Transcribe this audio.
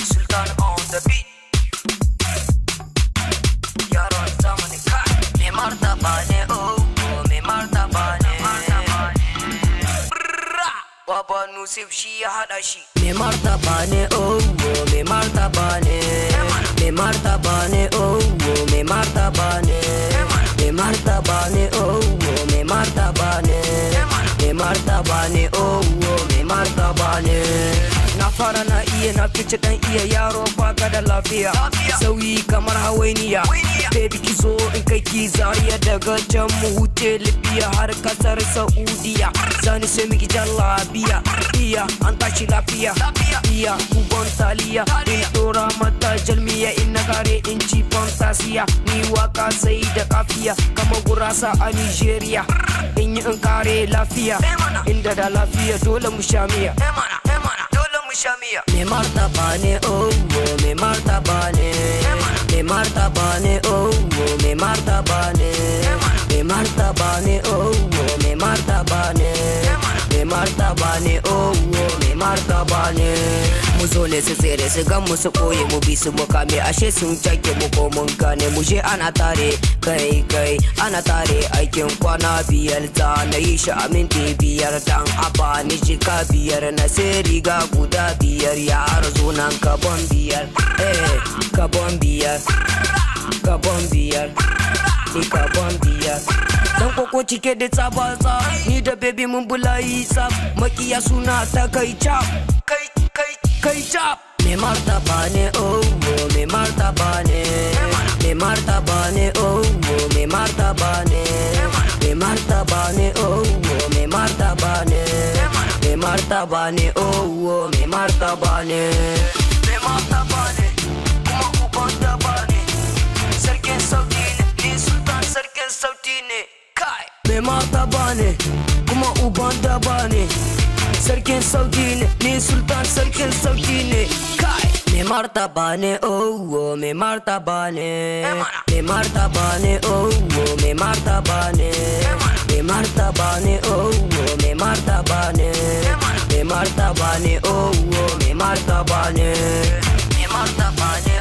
Sultan on the beat. Yaron zamani kai. Me martaba ne oh, me martaba ne. Baba Nusif shi ya hada shi. Me martaba ne oh, me martaba ne. Me martaba ne oh, me martaba ne. Me martaba ne oh, me martaba ne. Me martaba ne oh, me martaba ne. Na fara na iya na fice dan iya yaro baka da lafiya. Sauyi kamar hawainiya. Baby ki zo in kai ki zariya daga can mu huce Libya har kasar Saudiya. Zani sai miki jallabiya. Iya an tashi lafiya. Iya uban taliya. In dora mata jalmiya in na kare in ci fantasiya. Ni waka sai da kafiya kamar gurasa a Nigeria. In yi in kare lafiya. Inda da lafiya dole mu sha miya. Me martaba ne oh, me martaba ne. Me martaba ne oh, me martaba ne. Me martaba ne oh, me martaba ne. Me martaba ne oh, me martaba ne. Mu zo ne su tsere su gan mu su koye mu bi su mukame ashe sun cake mu ko mun gane mu je ana tare kai kai ana tare aikin kwana biyar ta na yi shi a minti biyar dan aba ni jika biyar na sai riga guda biyar ya zo nan kabon biyar kabon biyar kabon biyar ni kabon biyar dan koko cike da tsabasa ni da baby mun bulayi sab makiya suna ta kai chap kai chap. Me martaba ne oh, me martaba ne. Me martaba ne oh, me martaba ne. Me martaba ne oh, me martaba ne. Me martaba ne oh, me martaba ne. Me martaba ne kuma uban daba ne. Sarkin sauti ne, ni sultan sarkin sauti ne. Kai. Me martaba ne kuma uban daba ne. Sarkin sauti ne, ni sultan sarkin sauti ne. Kai. Me martaba ne oh, me martaba ne. Me martaba ne oh, me martaba ne. Me martaba ne oh, me martaba ne. Me martaba ne oh, me martaba ne. Me martaba ne.